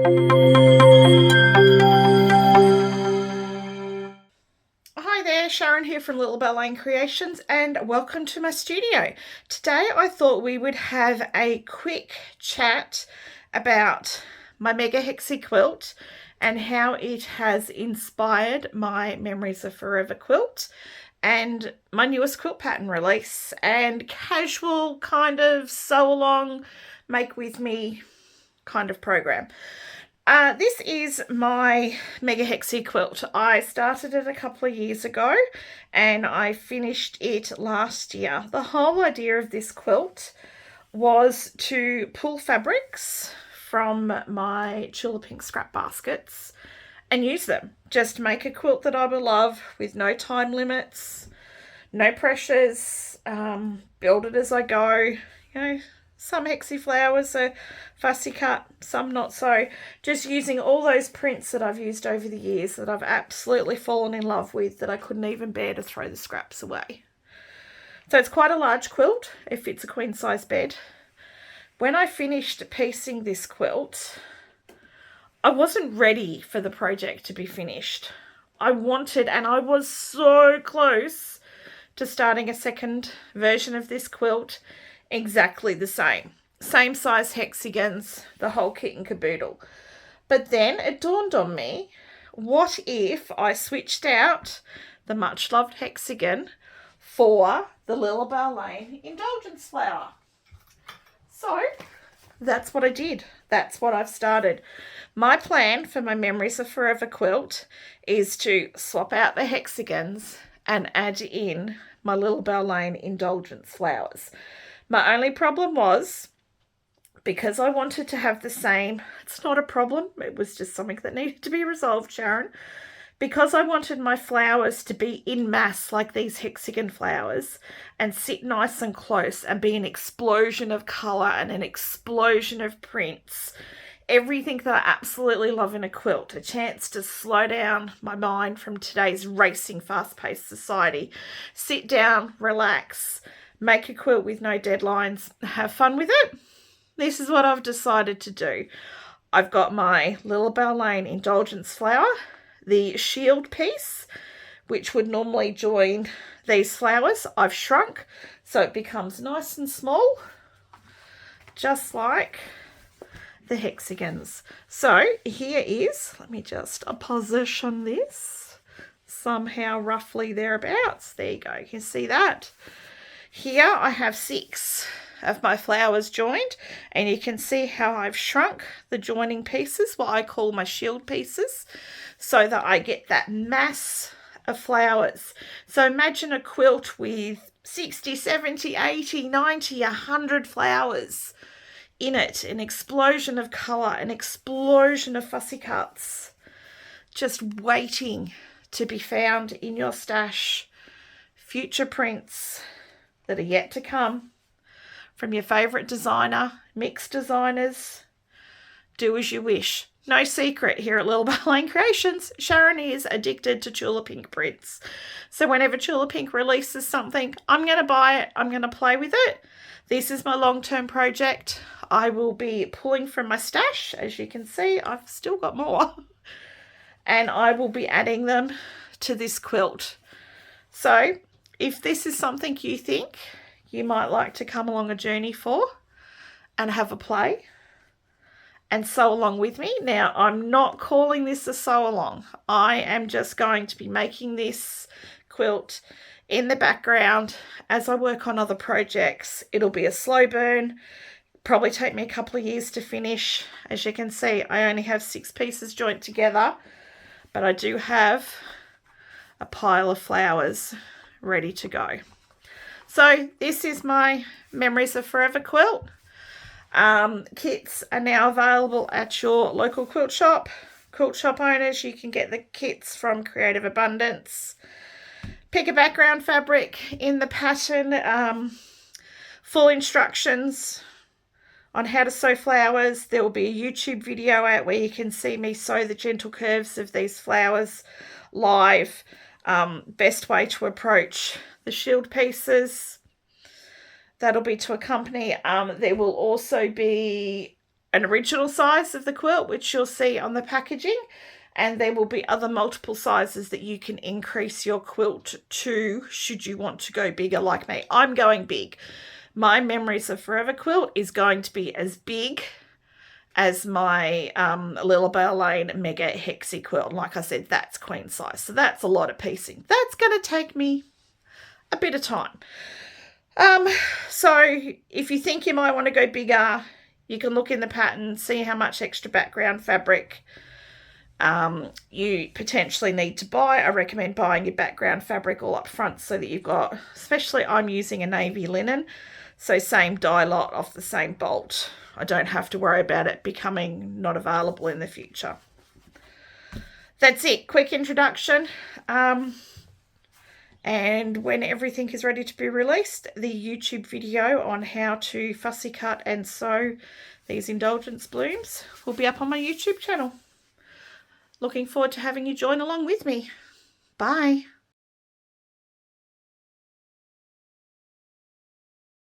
Hi there, Sharon here from Little Bell Lane Creations, and welcome to my studio. Today I thought we would have a quick chat about my Mega Hexie Quilt and how it has inspired my Memories of Forever quilt and my newest quilt pattern release and casual kind of sew along, make with me kind of program. This is my Mega Hexie Quilt. I started it a couple of years ago and I finished it last year. The whole idea of this quilt was to pull fabrics from my Chula Pink scrap baskets and use them. Just make a quilt that I will love with no time limits, no pressures, build it as I go. You know, some hexy flowers are fussy cut, some not so. Just using all those prints that I've used over the years that I've absolutely fallen in love with, that I couldn't even bear to throw the scraps away. So it's quite a large quilt. It fits a queen size bed. When I finished piecing this quilt, I wasn't ready for the project to be finished. I wanted, and I was so close to starting a second version of this quilt, exactly the same size hexagons, the whole kit and caboodle. But then it dawned on me, what if I switched out the much loved hexagon for the Little Bell Lane indulgence flower? So that's what I did. That's what I've started. My plan for my Memories of Forever quilt is to swap out the hexagons and add in my Little Bell Lane indulgence flowers. My only problem was, because I wanted to have the same, it's not a problem, it was just something that needed to be resolved, Sharon. Because I wanted my flowers to be in mass like these hexagon flowers and sit nice and close and be an explosion of colour and an explosion of prints, everything that I absolutely love in a quilt, a chance to slow down my mind from today's racing, fast-paced society, sit down, relax, make a quilt with no deadlines, have fun with it. This is what I've decided to do. I've got my Little Bell Lane indulgence flower, the shield piece, which would normally join these flowers. I've shrunk so it becomes nice and small, just like the hexagons. So here is, let me just position this somehow roughly thereabouts. There you go, you can see that. Here I have 6 of my flowers joined, and you can see how I've shrunk the joining pieces, what I call my shield pieces, so that I get that mass of flowers. So imagine a quilt with 60, 70, 80, 90, 100 flowers in it, an explosion of colour, an explosion of fussy cuts, just waiting to be found in your stash. Future prints that are yet to come from your favourite designer, mixed designers. Do as you wish. No secret here at Little Bell Lane Creations, Sharon is addicted to Chula Pink prints. So whenever Chula Pink releases something, I'm going to buy it. I'm going to play with it. This is my long-term project. I will be pulling from my stash. As you can see, I've still got more. And I will be adding them to this quilt. So if this is something you think you might like to come along a journey for and have a play and sew along with me. Now, I'm not calling this a sew along. I am just going to be making this quilt in the background as I work on other projects. It'll be a slow burn. Probably take me a couple of years to finish. As you can see, I only have 6 pieces joined together, but I do have a pile of flowers ready to go. So this is my Memories of Forever quilt. Kits are now available at your local quilt shop. Quilt shop owners, you can get the kits from Creative Abundance. Pick a background fabric in the pattern, full instructions on how to sew flowers. There will be a YouTube video out where you can see me sew the gentle curves of these flowers live. Best way to approach the shield pieces. That'll be to accompany. There will also be an original size of the quilt, which you'll see on the packaging, and there will be other multiple sizes that you can increase your quilt to should you want to go bigger like me. I'm going big. My Memories of Forever quilt is going to be as big as my Lilibelle Lane Mega Hexie Quilt. Like I said, that's queen size, so that's a lot of piecing. That's going to take me a bit of time. So if you think you might want to go bigger, you can look in the pattern, see how much extra background fabric you potentially need to buy. I recommend buying your background fabric all up front so that you've got, especially I'm using a navy linen, so same dye lot off the same bolt. I don't have to worry about it becoming not available in the future. That's it, quick introduction. And when everything is ready to be released, the YouTube video on how to fussy cut and sew these indulgence blooms will be up on my YouTube channel. Looking forward to having you join along with me. Bye.